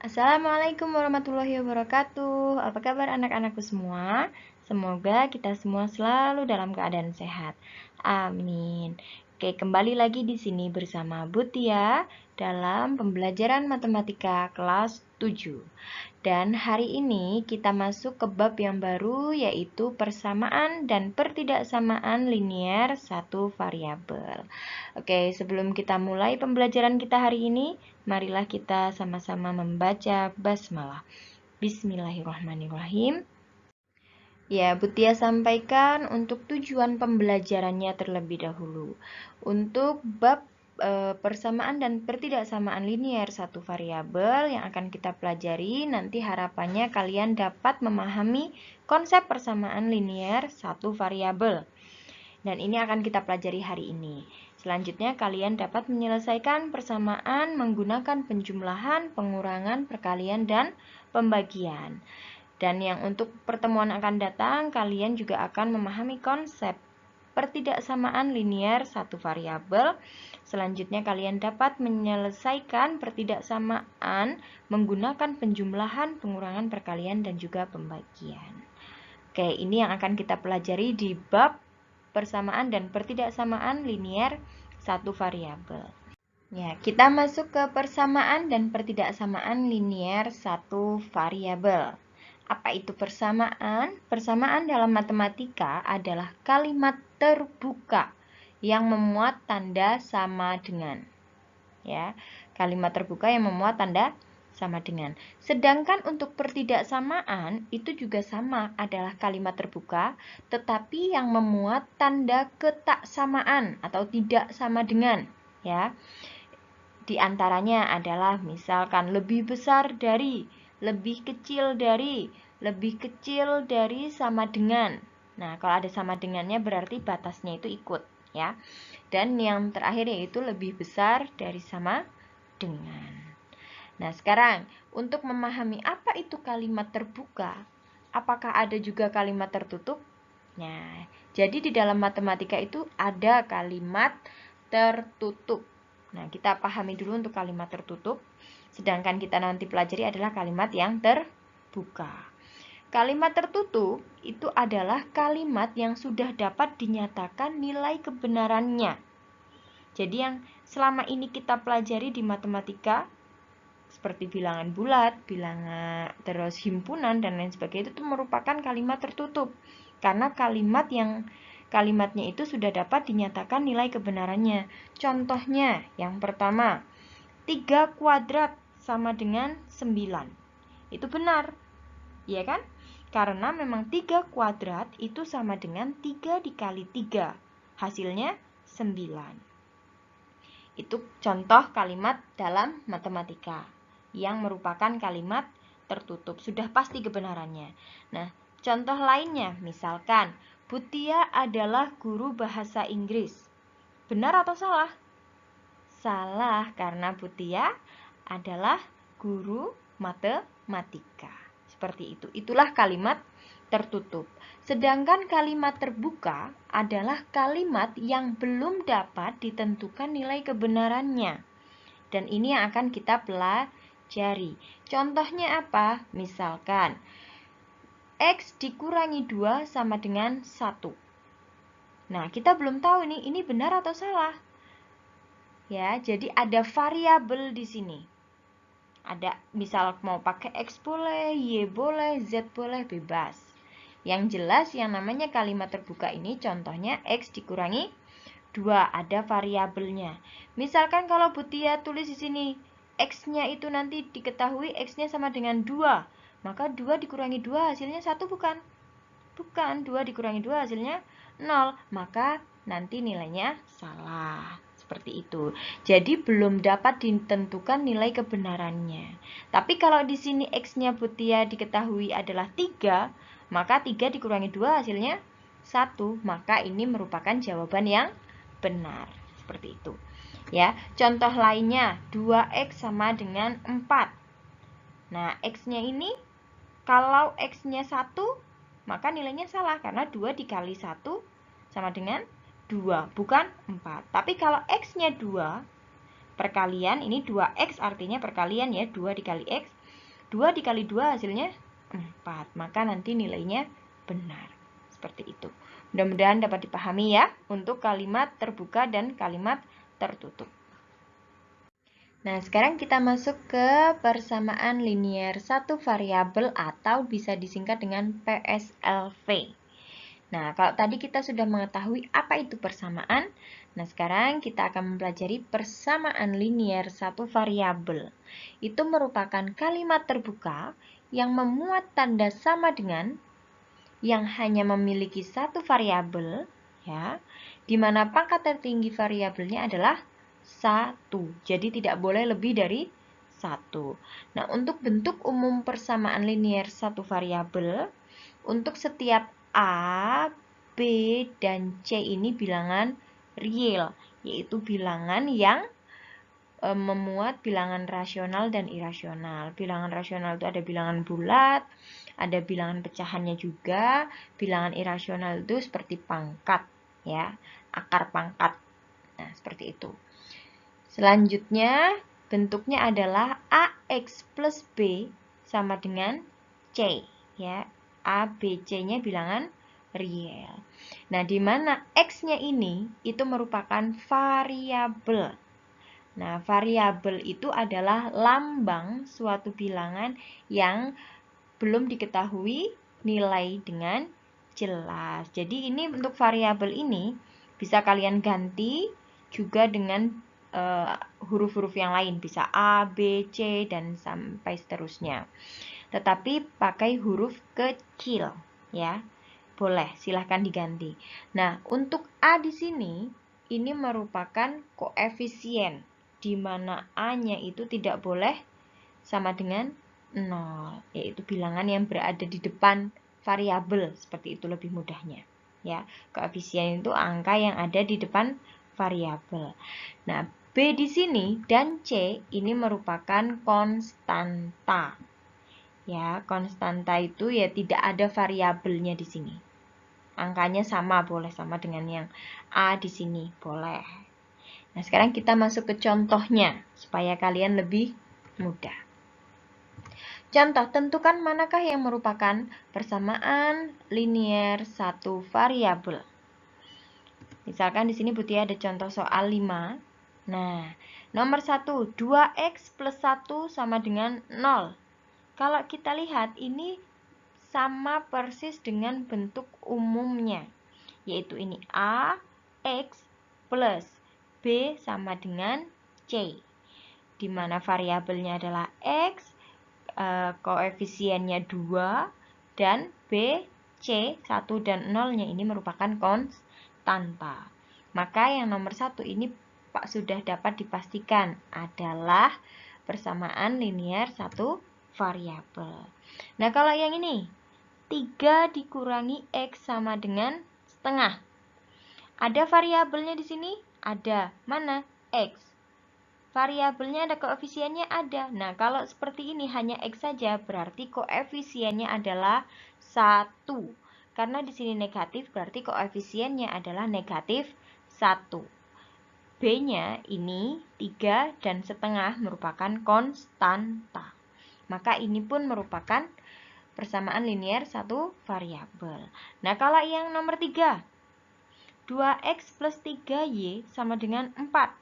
Assalamualaikum warahmatullahi wabarakatuh. Apa kabar anak-anakku semua? Semoga kita semua selalu dalam keadaan sehat. Amin. Oke, kembali lagi di sini bersama Butia dalam pembelajaran matematika kelas 7. Dan hari ini kita masuk ke bab yang baru, yaitu persamaan dan pertidaksamaan linier satu variabel. Oke, sebelum kita mulai pembelajaran kita hari ini, marilah kita sama-sama membaca basmalah. Bismillahirrahmanirrahim. Ya, Butia sampaikan untuk tujuan pembelajarannya terlebih dahulu. Untuk bab persamaan dan pertidaksamaan linier satu variabel yang akan kita pelajari, nanti harapannya kalian dapat memahami konsep persamaan linier satu variabel. Dan ini akan kita pelajari hari ini. Selanjutnya kalian dapat menyelesaikan persamaan menggunakan penjumlahan, pengurangan, perkalian, dan pembagian. Dan yang untuk pertemuan akan datang, kalian juga akan memahami konsep pertidaksamaan linier satu variabel. Selanjutnya kalian dapat menyelesaikan pertidaksamaan menggunakan penjumlahan, pengurangan, perkalian, dan juga pembagian. Oke, ini yang akan kita pelajari di bab persamaan dan pertidaksamaan linier satu variabel. Ya, kita masuk ke persamaan dan pertidaksamaan linier satu variabel. Apa itu persamaan? Persamaan dalam matematika adalah kalimat terbuka yang memuat tanda sama dengan. Ya, kalimat terbuka yang memuat tanda sama dengan. Sedangkan untuk pertidaksamaan itu juga sama, adalah kalimat terbuka tetapi yang memuat tanda ketaksamaan atau tidak sama dengan, ya. Di antaranya adalah misalkan lebih besar dari, lebih kecil dari, lebih kecil dari, sama dengan. Nah, kalau ada sama dengannya berarti batasnya itu ikut, ya. Dan yang terakhir yaitu lebih besar dari sama dengan. Nah, sekarang untuk memahami apa itu kalimat terbuka, apakah ada juga kalimat tertutup? Nah, jadi di dalam matematika itu ada kalimat tertutup. Nah, kita pahami dulu untuk kalimat tertutup, sedangkan kita nanti pelajari adalah kalimat yang terbuka. Kalimat tertutup itu adalah kalimat yang sudah dapat dinyatakan nilai kebenarannya. Jadi yang selama ini kita pelajari di matematika, seperti bilangan bulat, bilangan terus himpunan dan lain sebagainya, itu merupakan kalimat tertutup. Karena kalimatnya itu sudah dapat dinyatakan nilai kebenarannya. Contohnya, yang pertama, 3 kuadrat sama dengan 9. Itu benar, ya kan? Karena memang 3 kuadrat itu sama dengan 3 dikali 3. Hasilnya 9. Itu contoh kalimat dalam matematika yang merupakan kalimat tertutup. Sudah pasti kebenarannya. Nah, contoh lainnya, misalkan, Butia adalah guru bahasa Inggris. Benar atau salah? Salah, karena Butia adalah guru matematika. Seperti itu. Itulah kalimat tertutup. Sedangkan kalimat terbuka adalah kalimat yang belum dapat ditentukan nilai kebenarannya. Dan ini yang akan kita pelajari. Contohnya apa? Misalkan, X dikurangi 2 sama dengan 1. Nah, kita belum tahu nih, ini benar atau salah. Ya, jadi ada variabel di sini. Ada, misal mau pakai X boleh, Y boleh, Z boleh, bebas. Yang jelas yang namanya kalimat terbuka ini contohnya X dikurangi 2, ada variabelnya. Misalkan kalau Butia tulis di sini X-nya itu nanti diketahui X-nya sama dengan 2, maka 2 dikurangi 2 hasilnya 1 bukan? Bukan, 2 dikurangi 2 hasilnya 0, maka nanti nilainya salah. Seperti itu. Jadi belum dapat ditentukan nilai kebenarannya. Tapi kalau di sini X-nya Butia diketahui adalah 3, maka 3 dikurangi 2 hasilnya 1, maka ini merupakan jawaban yang benar. Seperti itu. Ya, contoh lainnya 2X sama dengan 4. Nah, X-nya ini kalau X-nya 1, maka nilainya salah karena 2 dikali 1 sama dengan 2, bukan 4. Tapi kalau X-nya 2, perkalian, ini 2X artinya perkalian ya, 2 dikali X, 2 dikali 2 hasilnya 4. Maka nanti nilainya benar. Seperti itu. Mudah-mudahan dapat dipahami ya untuk kalimat terbuka dan kalimat tertutup. Nah, sekarang kita masuk ke persamaan linier satu variabel atau bisa disingkat dengan PSLV. Nah, kalau tadi kita sudah mengetahui apa itu persamaan, nah sekarang kita akan mempelajari persamaan linier satu variabel. Itu merupakan kalimat terbuka yang memuat tanda sama dengan yang hanya memiliki satu variabel, ya, di mana pangkat tertinggi variabelnya adalah 1. Jadi tidak boleh lebih dari 1. Nah, untuk bentuk umum persamaan linier satu variabel, untuk setiap A, B, dan C ini bilangan real, yaitu bilangan yang memuat bilangan rasional dan irasional. Bilangan rasional itu ada bilangan bulat, ada bilangan pecahannya juga. Bilangan irasional itu seperti pangkat, ya, akar pangkat. Nah, seperti itu. Selanjutnya, bentuknya adalah AX plus B sama dengan C, ya. A, B, C-nya bilangan real. Nah, di mana X-nya ini itu merupakan variabel. Nah, variabel itu adalah lambang suatu bilangan yang belum diketahui nilai dengan jelas. Jadi ini untuk variabel ini bisa kalian ganti juga dengan huruf-huruf yang lain, bisa A, B, C, dan sampai seterusnya. Tetapi pakai huruf kecil, ya. Boleh, silahkan diganti. Nah, untuk A di sini, ini merupakan koefisien, di mana A-nya itu tidak boleh sama dengan 0, yaitu bilangan yang berada di depan variabel, seperti itu lebih mudahnya. Ya, koefisien itu angka yang ada di depan variabel. Nah, B di sini dan C ini merupakan konstanta. Ya, konstanta itu ya tidak ada variabelnya di sini. Angkanya sama, boleh sama dengan yang A di sini, boleh. Nah, sekarang kita masuk ke contohnya supaya kalian lebih mudah. Contoh, tentukan manakah yang merupakan persamaan linier satu variabel. Misalkan di sini Butia ada contoh soal 5. Nah, nomor 1, 2x plus 1 sama dengan 0. Kalau kita lihat, ini sama persis dengan bentuk umumnya, yaitu ini A, X, plus B sama dengan C. Di mana variabelnya adalah X, koefisiennya 2, dan B, C, 1 dan 0-nya ini merupakan konstanta. Maka yang nomor 1 ini Pak sudah dapat dipastikan adalah persamaan linier satu variabel. Nah, kalau yang ini 3 dikurangi X sama dengan setengah. Ada variabelnya di sini? Ada. Mana? X. Variabelnya ada, koefisiennya ada. Nah, kalau seperti ini hanya X saja, berarti koefisiennya adalah 1. Karena di sini negatif, berarti koefisiennya adalah negatif 1. B-nya ini 3 dan setengah merupakan konstanta. Maka ini pun merupakan persamaan linier satu variabel. Nah, kalau yang nomor 3, 2x plus 3y sama dengan 4.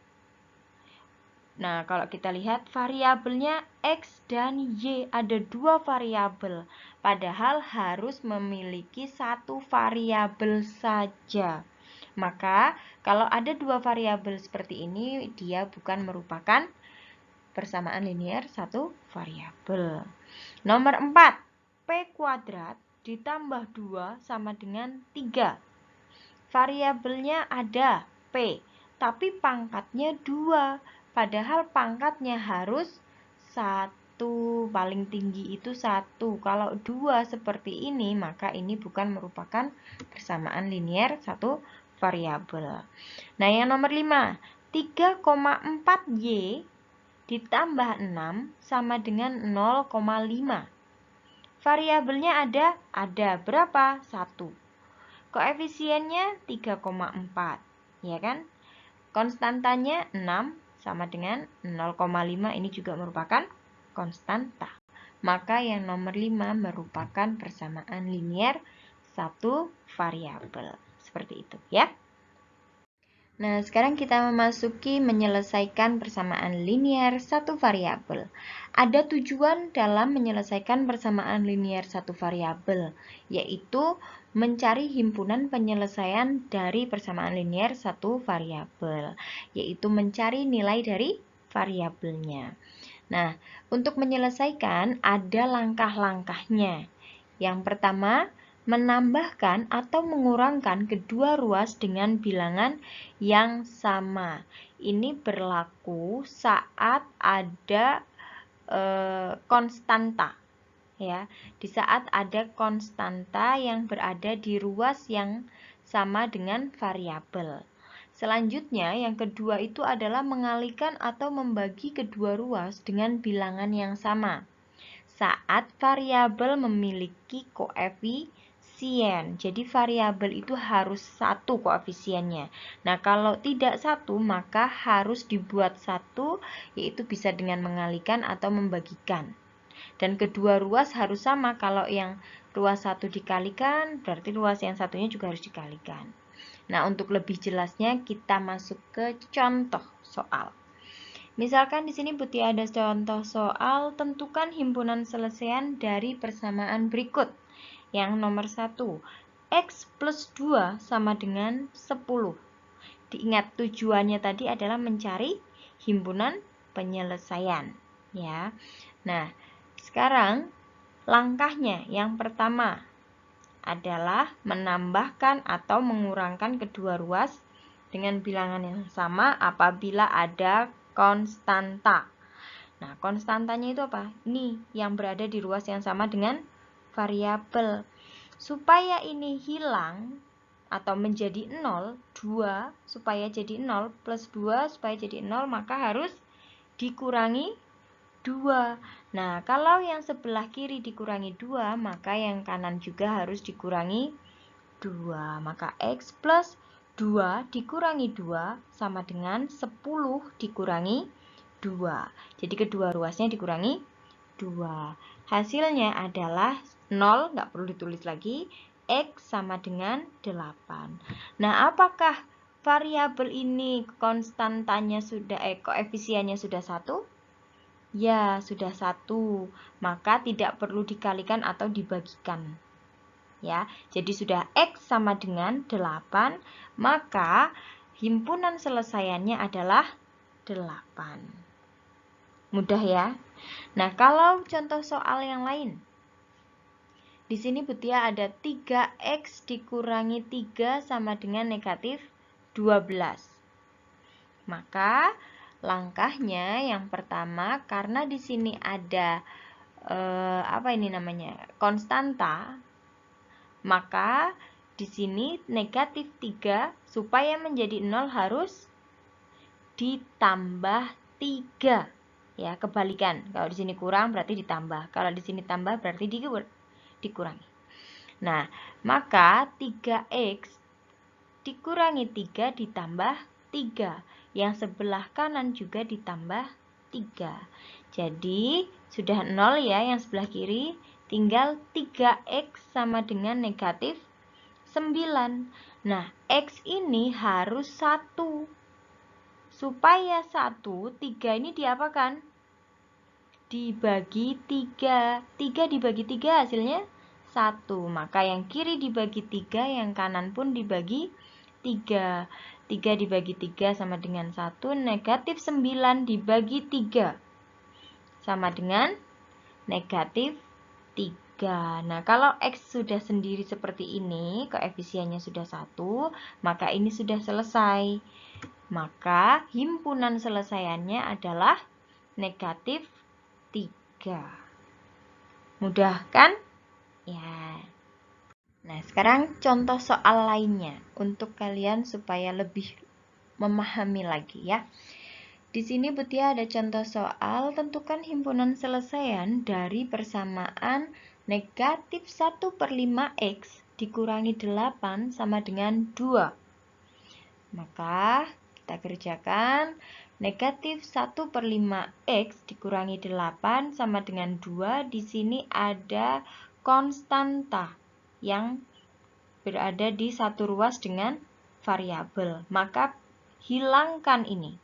Nah, kalau kita lihat variabelnya x dan y, ada 2 variabel. Padahal harus memiliki 1 variabel saja. Maka, kalau ada 2 variabel seperti ini, dia bukan merupakan persamaan linier satu variabel. Nomor 4, P kuadrat ditambah 2 sama dengan 3. Variabelnya ada P, tapi pangkatnya 2. Padahal pangkatnya harus 1, paling tinggi itu 1. Kalau 2 seperti ini, maka ini bukan merupakan persamaan linier satu variabel. Nah, yang nomor 5, 3,4Y ditambah 6 sama dengan 0,5. Variabelnya ada berapa? 1. Koefisiennya 3,4, ya kan? Konstantanya 6 sama dengan 0,5, ini juga merupakan konstanta. maka yang nomor 5 merupakan persamaan linier satu variabel. Seperti itu ya. Nah, sekarang kita memasuki menyelesaikan persamaan linier satu variabel. Ada tujuan dalam menyelesaikan persamaan linier satu variabel, yaitu mencari himpunan penyelesaian dari persamaan linier satu variabel, yaitu mencari nilai dari variabelnya. Nah, untuk menyelesaikan ada langkah-langkahnya. Yang pertama, menambahkan atau mengurangkan kedua ruas dengan bilangan yang sama. Ini berlaku saat ada konstanta. Ya, di saat ada konstanta yang berada di ruas yang sama dengan variabel. Selanjutnya, yang kedua itu adalah mengalihkan atau membagi kedua ruas dengan bilangan yang sama. Saat variabel memiliki koefisien, jadi variabel itu harus satu koefisiennya. Nah, kalau tidak satu, maka harus dibuat satu, yaitu bisa dengan mengalihkan atau membagikan. Dan kedua ruas harus sama. Kalau yang ruas satu dikalikan, berarti ruas yang satunya juga harus dikalikan. Nah, untuk lebih jelasnya kita masuk ke contoh soal. Misalkan di sini Putih ada contoh soal, tentukan himpunan selesaian dari persamaan berikut. Yang nomor 1, X plus 2 sama dengan 10. Diingat tujuannya tadi adalah mencari himpunan penyelesaian. Ya. Nah, sekarang langkahnya yang pertama adalah menambahkan atau mengurangkan kedua ruas dengan bilangan yang sama apabila ada konstanta. Nah, konstantanya itu apa? Ini yang berada di ruas yang sama dengan variabel. Supaya ini hilang atau menjadi 0, 2 supaya jadi 0 plus 2 supaya jadi 0, maka harus dikurangi 2. Nah, kalau yang sebelah kiri dikurangi 2, maka yang kanan juga harus dikurangi 2. Maka X plus 2 dikurangi 2 sama dengan 10 dikurangi 2. Jadi kedua ruasnya dikurangi 2. Hasilnya adalah 0, nggak perlu ditulis lagi. X sama dengan 8. Nah, apakah variabel ini konstantanya sudah koefisiennya sudah 1? Ya, sudah 1. Maka tidak perlu dikalikan atau dibagikan. Ya, jadi sudah X sama dengan 8, maka himpunan selesaiannya adalah 8. Mudah ya. Nah, kalau contoh soal yang lain. Di sini Butia ada 3X dikurangi 3 sama dengan negatif 12. Maka langkahnya yang pertama, karena di sini ada konstanta, maka di sini negatif 3 supaya menjadi 0 harus ditambah 3. Ya, kebalikan. Kalau di sini kurang berarti ditambah. Kalau di sini tambah berarti dikurangi. Nah, maka 3X dikurangi 3 ditambah 3. Yang sebelah kanan juga ditambah 3. Jadi, sudah 0 ya yang sebelah kiri. Tinggal 3X sama dengan negatif 9. Nah, X ini harus 1. Supaya 1, 3 ini diapakan? Dibagi 3. 3 dibagi 3 hasilnya 1. Maka yang kiri dibagi 3, yang kanan pun dibagi 3. 3 dibagi 3 sama dengan 1. Negatif 9 dibagi 3 sama dengan negatif 3. Nah, kalau X sudah sendiri seperti ini, koefisiennya sudah 1, maka ini sudah selesai. Maka himpunan selesaiannya adalah negatif 3. Mudah kan? Ya. Nah, sekarang contoh soal lainnya untuk kalian supaya lebih memahami lagi ya. Di sini Butia ada contoh soal, tentukan himpunan selesaian dari persamaan negatif 1/5X dikurangi 8 sama dengan 2. Maka kita kerjakan. Negatif 1/5 X dikurangi 8 sama dengan 2. Di sini ada konstanta yang berada di satu ruas dengan variabel. Maka hilangkan ini.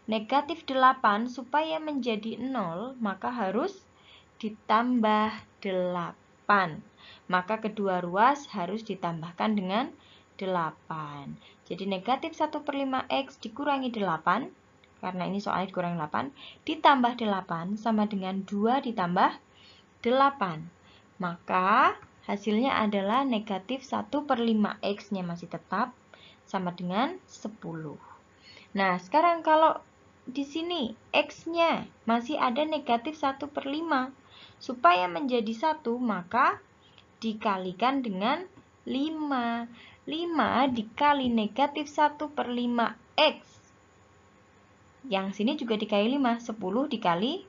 Negatif 8 supaya menjadi 0, maka harus ditambah 8. Maka kedua ruas harus ditambahkan dengan 8. Jadi negatif 1/5X dikurangi 8. Karena ini soalnya dikurangi 8, ditambah 8 sama dengan 2 ditambah 8. Maka hasilnya adalah negatif 1/5X-nya masih tetap sama dengan 10. Nah, sekarang kalau di sini X-nya masih ada negatif 1/5. Supaya menjadi 1, maka dikalikan dengan 5. 5 dikali negatif 1/5X. Yang sini juga dikali 5, 10 dikali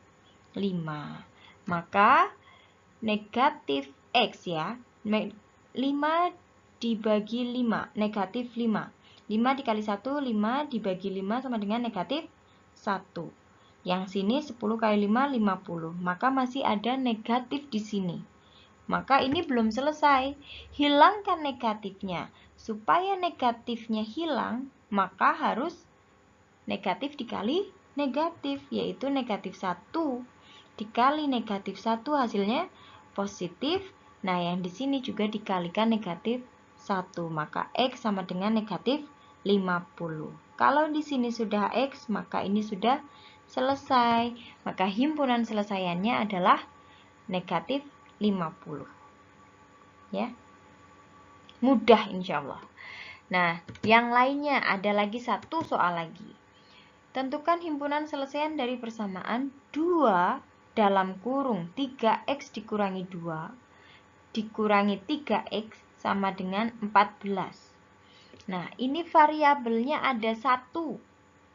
5. Maka negatif X ya, 5 dibagi 5, negatif 5. 5 dikali 1, 5 dibagi 5 sama dengan negatif 1. Yang sini 10 kali 5, 50. Maka masih ada negatif di sini. Maka ini belum selesai. Hilangkan negatifnya. Supaya negatifnya hilang, maka harus negatif dikali negatif, yaitu negatif 1 dikali negatif 1 hasilnya positif. Nah, yang di sini juga dikalikan negatif 1, maka X sama dengan negatif 50. Kalau di sini sudah X, maka ini sudah selesai. Maka himpunan selesaiannya adalah negatif 50. Ya. Mudah insya Allah. Nah, yang lainnya ada lagi satu soal lagi. Tentukan himpunan selesaian dari persamaan 2 dalam kurung 3X dikurangi 2 dikurangi 3X sama dengan 14. Nah, ini variabelnya ada 1,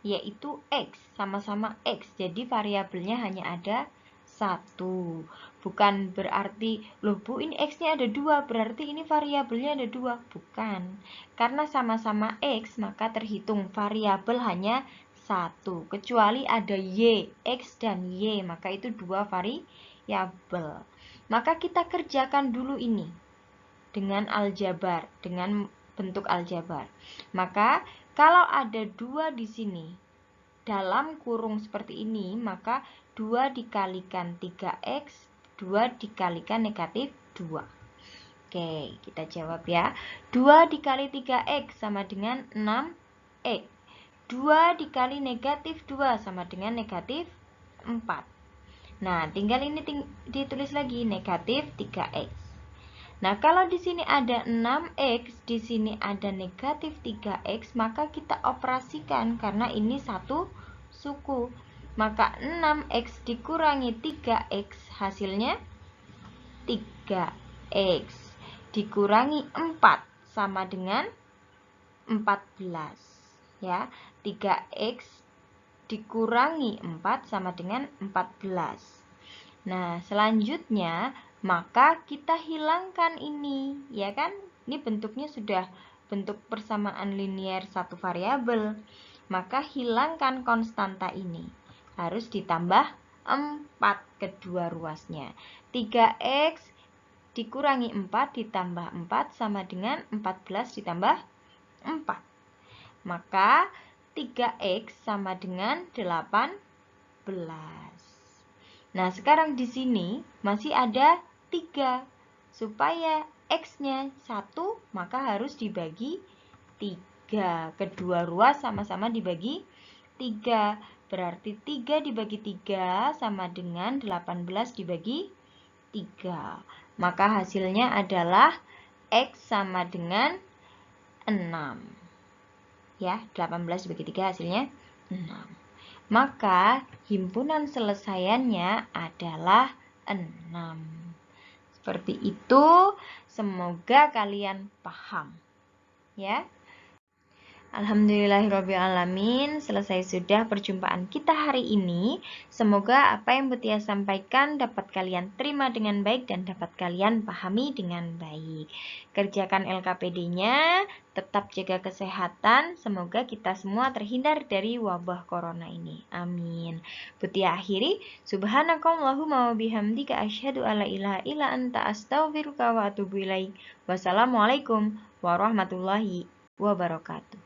yaitu X, sama-sama X. Jadi variabelnya hanya ada 1. Bukan berarti, loh Bu, ini X-nya ada 2, berarti ini variabelnya ada 2. Bukan. Karena sama-sama X, maka terhitung variabel hanya 1. Kecuali ada Y, X dan Y, maka itu 2 variabel. Maka kita kerjakan dulu ini dengan aljabar, dengan bentuk aljabar. Maka kalau ada 2 di sini dalam kurung seperti ini, maka 2 dikalikan 3X, 2 dikalikan negatif 2. Oke, kita jawab ya. 2 dikali 3X sama dengan 6X. 2 dikali negatif 2 sama dengan negatif 4. Nah, tinggal ini ditulis lagi negatif 3X. Nah, kalau di sini ada 6X, di sini ada negatif 3X, maka kita operasikan karena ini satu suku. Maka 6X dikurangi 3X hasilnya 3X. Dikurangi 4 sama dengan 14. Ya, 3X dikurangi 4 sama dengan 14. Nah, selanjutnya maka kita hilangkan ini, ya kan? Ini bentuknya sudah bentuk persamaan linier satu variabel. Maka hilangkan konstanta ini. Harus ditambah 4 kedua ruasnya. 3X dikurangi 4 ditambah 4 sama dengan 14 ditambah 4. Maka 3X sama dengan 18. Nah, sekarang di sini masih ada 3. Supaya X-nya 1, maka harus dibagi 3. Kedua ruas sama-sama dibagi 3. Berarti 3 dibagi 3 sama dengan 18 dibagi 3. Maka hasilnya adalah X sama dengan 6. Ya, 18 dibagi 3 hasilnya 6. Maka himpunan selesaiannya adalah 6. Seperti itu, semoga kalian paham. Ya. Alhamdulillahirrabbilalamin, selesai sudah perjumpaan kita hari ini. Semoga apa yang Mutia sampaikan dapat kalian terima dengan baik dan dapat kalian pahami dengan baik. Kerjakan LKPD-nya, tetap jaga kesehatan, semoga kita semua terhindar dari wabah corona ini. Amin. Mutia akhiri, subhanakallahumma wa bihamdika asyhadu alla ilaha illa anta astaghfiruka wa atubu ilaik. Wassalamualaikum warahmatullahi wabarakatuh.